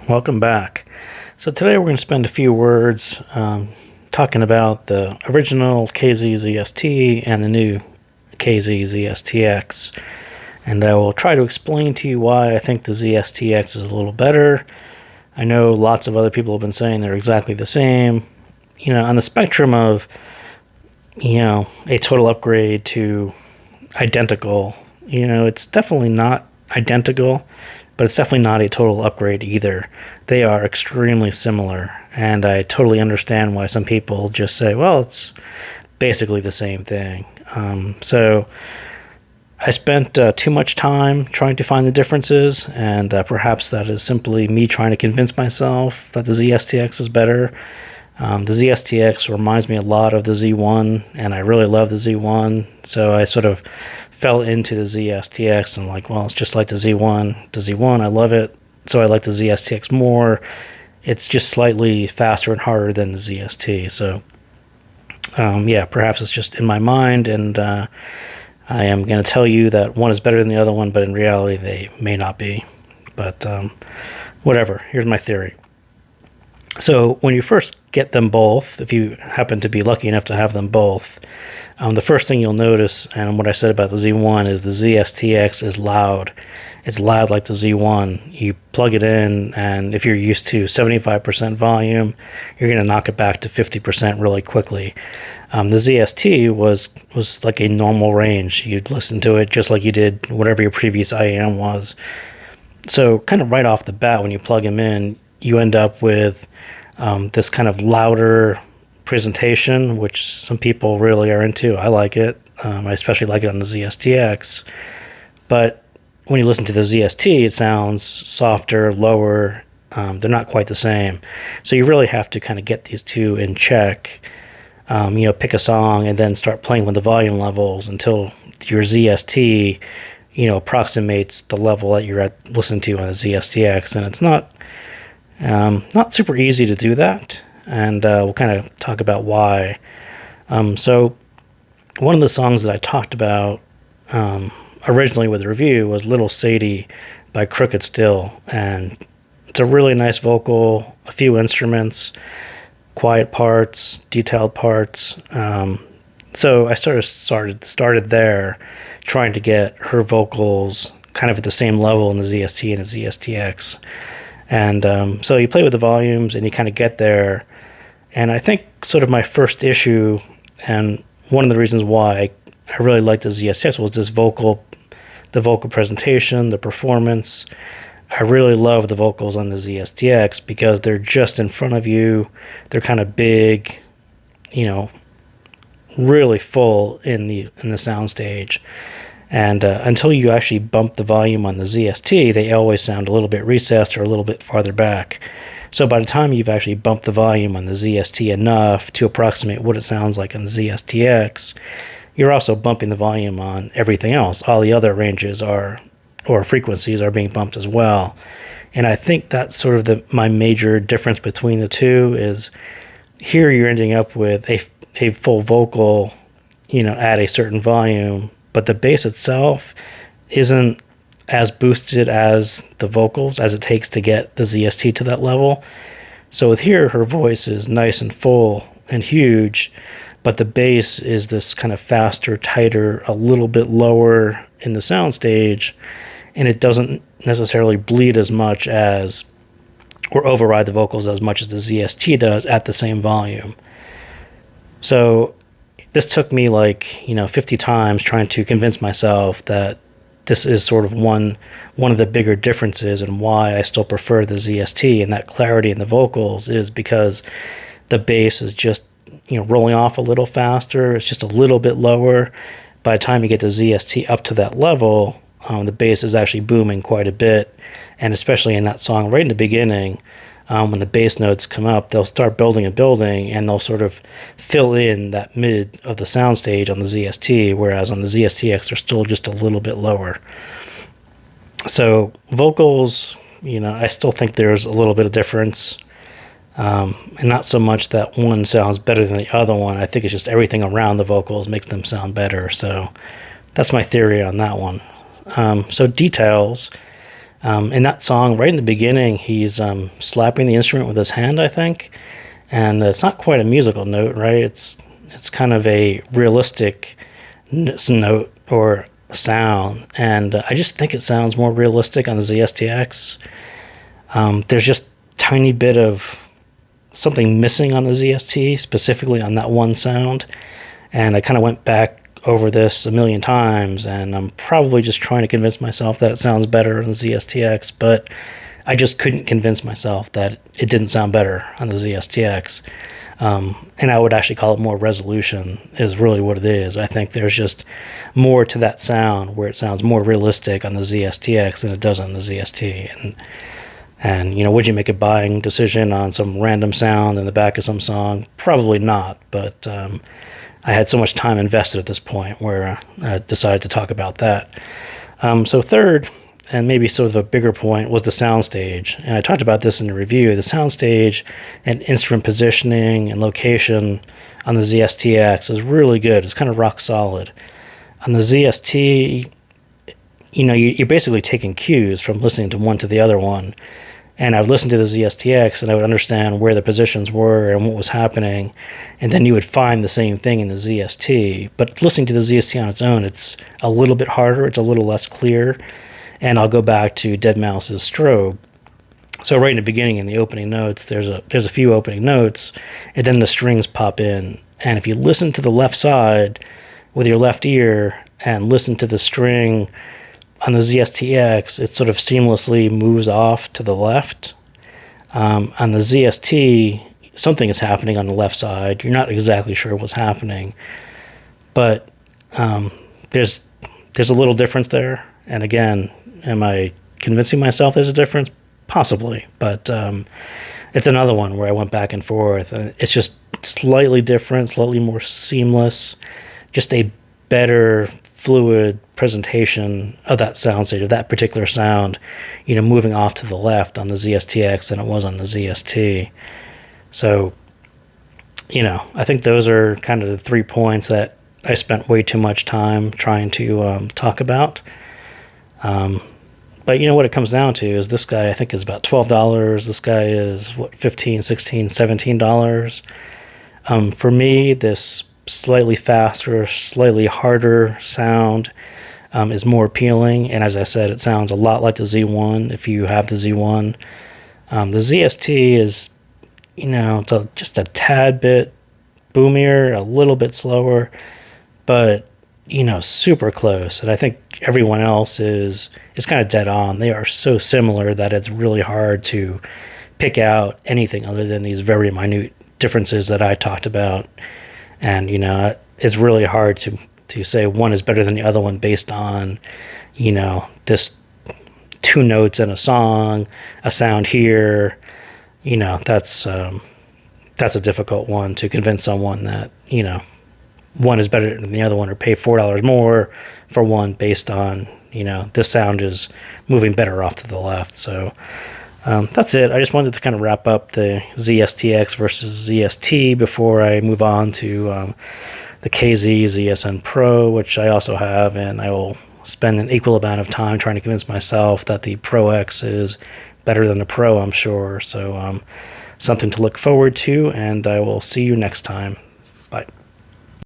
Welcome back. So today we're going to spend a few words talking about the original KZ ZST and the new KZ ZSTX. And I will try to explain to you why I think the ZSTX is a little better. I know lots of other people have been saying they're exactly the same. You know, on the spectrum of, a total upgrade to identical, it's definitely not identical, but it's definitely not a total upgrade either. They are extremely similar, and I totally understand why some people just say, well, it's basically the same thing. So I spent too much time trying to find the differences, and perhaps that is simply me trying to convince myself that the ZSTX is better. The ZSTX reminds me a lot of the Z1, and I really love the Z1, so I sort of fell into the ZSTX and well, it's just like the Z1. The Z1, I love it, so I like the ZSTX more. It's just slightly faster and harder than the ZST, so perhaps it's just in my mind, and I am going to tell you that one is better than the other one, but in reality they may not be. But whatever, here's my theory. So when you first get them both, if you happen to be lucky enough to have them both, the first thing you'll notice, and what I said about the Z1, is the ZSTX is loud. It's loud like the Z1. You plug it in, and if you're used to 75% volume, you're going to knock it back to 50% really quickly. The ZST was like a normal range. You'd listen to it just like you did whatever your previous IEM was. So kind of right off the bat, when you plug them in, you end up with this kind of louder presentation, which some people really are into. I like it. I especially like it on the ZSTX. But when you listen to the ZST, it sounds softer, lower. They're not quite the same. So you really have to kind of get these two in check. Pick a song and then start playing with the volume levels until your ZST, approximates the level that you're listening to on the ZSTX. And it's not super easy to do that, and we'll kind of talk about why. So one of the songs that I talked about originally with the review was Little Sadie by Crooked Still, and it's a really nice vocal, a few instruments, quiet parts, detailed parts. So I started there, trying to get her vocals kind of at the same level in the ZST and the ZSTX. And so you play with the volumes and you kind of get there. And I think sort of my first issue, and one of the reasons why I really liked the ZSTX, was the vocal presentation, the performance. I really love the vocals on the ZSTX because they're just in front of you. They're kind of big, really full in the soundstage. And until you actually bump the volume on the ZST, they always sound a little bit recessed or a little bit farther back. So by the time you've actually bumped the volume on the ZST enough to approximate what it sounds like on the ZSTX, you're also bumping the volume on everything else. All the other ranges or frequencies are being bumped as well. And I think that's sort of my major difference between the two is here you're ending up with a full vocal, at a certain volume, but the bass itself isn't as boosted as the vocals as it takes to get the ZST to that level. So with here, her voice is nice and full and huge, but the bass is this kind of faster, tighter, a little bit lower in the soundstage, and it doesn't necessarily bleed as much as, or override the vocals as much as the ZST does at the same volume. So this took me 50 times trying to convince myself that this is sort of one of the bigger differences, and why I still prefer the ZST, and that clarity in the vocals is because the bass is just rolling off a little faster. It's just a little bit lower. By the time you get the ZST up to that level, the bass is actually booming quite a bit, and especially in that song right in the beginning, when the bass notes come up, they'll start building and building, and they'll sort of fill in that mid of the soundstage on the ZST, whereas on the ZSTX they're still just a little bit lower. So vocals, I still think there's a little bit of difference, and not so much that one sounds better than the other one. I think it's just everything around the vocals makes them sound better. So that's my theory on that one. So details. In that song, right in the beginning, he's slapping the instrument with his hand, I think, and it's not quite a musical note, right? It's kind of a realistic note or sound, and I just think it sounds more realistic on the ZSTX. There's just tiny bit of something missing on the ZST, specifically on that one sound, and I kind of went back over this a million times, and I'm probably just trying to convince myself that it sounds better on the ZSTX, but I just couldn't convince myself that it didn't sound better on the ZSTX. And I would actually call it more resolution is really what it is. I think there's just more to that sound where it sounds more realistic on the ZSTX than it does on the ZST. And would you make a buying decision on some random sound in the back of some song? Probably not, but I had so much time invested at this point where I decided to talk about that. So third, and maybe sort of a bigger point, was the soundstage. And I talked about this in the review. The soundstage and instrument positioning and location on the ZSTX is really good. It's kind of rock solid. On the ZST, you're basically taking cues from listening to one to the other one. And I would listen to the ZSTX and I would understand where the positions were and what was happening. And then you would find the same thing in the ZST. But listening to the ZST on its own, it's a little bit harder. It's a little less clear. And I'll go back to deadmau5's Strobe. So right in the beginning, in the opening notes, there's a few opening notes, and then the strings pop in. And if you listen to the left side with your left ear and listen to the string on the ZSTX, it sort of seamlessly moves off to the left. On the ZST, something is happening on the left side. You're not exactly sure what's happening, but there's a little difference there. And again, am I convincing myself there's a difference? Possibly, but it's another one where I went back and forth, and it's just slightly different, slightly more seamless, just a better fluid presentation of that soundstage, of that particular sound, moving off to the left on the ZSTX than it was on the ZST. So, I think those are kind of the 3 points that I spent way too much time trying to talk about. But what it comes down to is this guy, I think, is about $12. This guy is, $15, $16, $17. For me, this slightly faster, slightly harder sound is more appealing. And as I said, it sounds a lot like the Z1 if you have the Z1. The ZST is, it's just a tad bit boomier, a little bit slower, but super close. And I think everyone else is kind of dead on. They are so similar that it's really hard to pick out anything other than these very minute differences that I talked about. And, it's really hard to say one is better than the other one based on, this 2 notes in a song, a sound here. That's a difficult one to convince someone that, one is better than the other one, or pay $4 more for one based on, this sound is moving better off to the left. So that's it. I just wanted to kind of wrap up the ZSTX versus ZST before I move on to the KZ ZSN Pro, which I also have, and I will spend an equal amount of time trying to convince myself that the Pro X is better than the Pro, I'm sure. So something to look forward to, and I will see you next time.